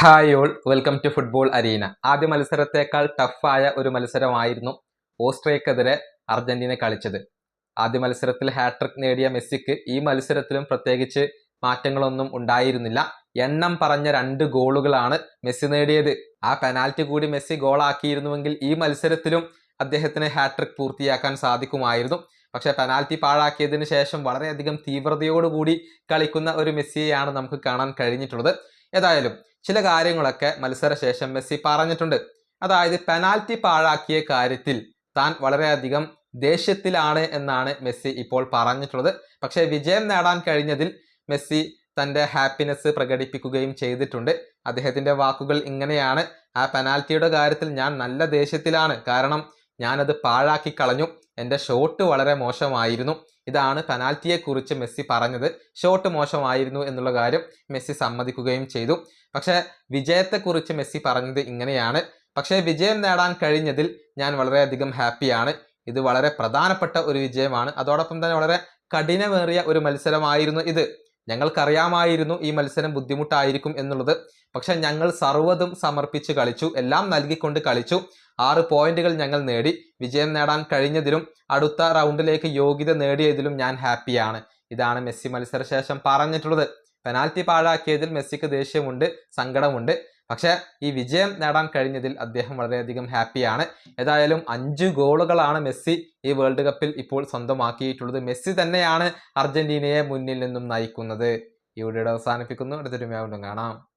Hi all, welcome to football arena. ആദ്യ മത്സരത്തേക്കാൾ ടഫായ ഒരു മത്സരമായിരുന്നു ഓസ്ട്രിയക്കെതിരെ അർജന്റീന കളിച്ചത്. ആദ്യ മത്സരത്തിൽ ഹാട്രിക് നേടിയ മെസ്സിക്ക് ഈ മത്സരത്തിലും പ്രത്യേകിച്ച് മാറ്റങ്ങളൊന്നും ഉണ്ടായിരുന്നില്ല. എണ്ണം പറഞ്ഞ 2 ഗോളുകളാണ് മെസ്സി നേടിയത്. ആ പെനാൽറ്റി കൂടി മെസ്സി ഗോളാക്കിയിരുന്നുവെങ്കിൽ ഈ മത്സരത്തിലും അദ്ദേഹത്തിന് ഹാട്രിക് പൂർത്തിയാക്കാൻ സാധിക്കുമായിരുന്നു. പക്ഷെ പെനാൽറ്റി പാഴാക്കിയതിനു ശേഷം വളരെയധികം തീവ്രതയോടുകൂടി കളിക്കുന്ന ഒരു മെസ്സിയെയാണ് നമുക്ക് കാണാൻ കഴിഞ്ഞിട്ടുള്ളത്. ഏതായാലും ചില കാര്യങ്ങളൊക്കെ മത്സരശേഷം മെസ്സി പറഞ്ഞിട്ടുണ്ട്. അതായത് പെനാൽറ്റി പാഴാക്കിയ കാര്യത്തിൽ താൻ വളരെയധികം ദേഷ്യത്തിലാണ് എന്നാണ് മെസ്സി ഇപ്പോൾ പറഞ്ഞിട്ടുള്ളത്. പക്ഷേ വിജയം നേടാൻ കഴിഞ്ഞതിൽ മെസ്സി തൻ്റെ ഹാപ്പിനെസ് പ്രകടിപ്പിക്കുകയും ചെയ്തിട്ടുണ്ട്. അദ്ദേഹത്തിൻ്റെ വാക്കുകൾ ഇങ്ങനെയാണ്: ആ പെനാൽറ്റിയുടെ കാര്യത്തിൽ ഞാൻ നല്ല ദേഷ്യത്തിലാണ്, കാരണം ഞാനത് പാഴാക്കി കളഞ്ഞു. എൻ്റെ ഷോട്ട് വളരെ മോശമായിരുന്നു. ഇതാണ് പെനാൽറ്റിയെക്കുറിച്ച് മെസ്സി പറഞ്ഞത്. ഷോട്ട് മോശമായിരുന്നു എന്നുള്ള കാര്യം മെസ്സി സമ്മതിക്കുകയും ചെയ്തു. പക്ഷേ വിജയത്തെക്കുറിച്ച് മെസ്സി പറഞ്ഞത് ഇങ്ങനെയാണ്: പക്ഷേ വിജയം നേടാൻ കഴിഞ്ഞതിൽ ഞാൻ വളരെയധികം ഹാപ്പിയാണ്. ഇത് വളരെ പ്രധാനപ്പെട്ട ഒരു വിജയമാണ്. അതോടൊപ്പം തന്നെ വളരെ കഠിനമേറിയ ഒരു മത്സരമായിരുന്നു ഇത്. ഞങ്ങൾക്കറിയാമായിരുന്നു ഈ മത്സരം ബുദ്ധിമുട്ടായിരിക്കും എന്നുള്ളത്. പക്ഷെ ഞങ്ങൾ സർവ്വതും സമർപ്പിച്ച് കളിച്ചു, എല്ലാം നൽകിക്കൊണ്ട് കളിച്ചു. 6 പോയിന്റുകൾ ഞങ്ങൾ നേടി. വിജയം നേടാൻ കഴിഞ്ഞതിലും അടുത്ത റൗണ്ടിലേക്ക് യോഗ്യത നേടിയതിലും ഞാൻ ഹാപ്പിയാണ്. ഇതാണ് മെസ്സി മത്സരശേഷം പറഞ്ഞിട്ടുള്ളത്. പെനാൽറ്റി പാഴാക്കിയതിൽ മെസ്സിക്ക് ദേഷ്യമുണ്ട്, സങ്കടമുണ്ട്. പക്ഷെ ഈ വിജയം നേടാൻ കഴിഞ്ഞതിൽ അദ്ദേഹം വളരെയധികം ഹാപ്പിയാണ്. ഏതായാലും 5 ഗോളുകളാണ് മെസ്സി ഈ വേൾഡ് കപ്പിൽ ഇപ്പോൾ സ്വന്തമാക്കിയിട്ടുള്ളത്. മെസ്സി തന്നെയാണ് അർജന്റീനയെ മുന്നിൽ നിന്നും നയിക്കുന്നത്. ഈ വീഡിയോ അവസാനിപ്പിക്കുന്നു. അടുത്തൊരു വീണ്ടും കാണാം.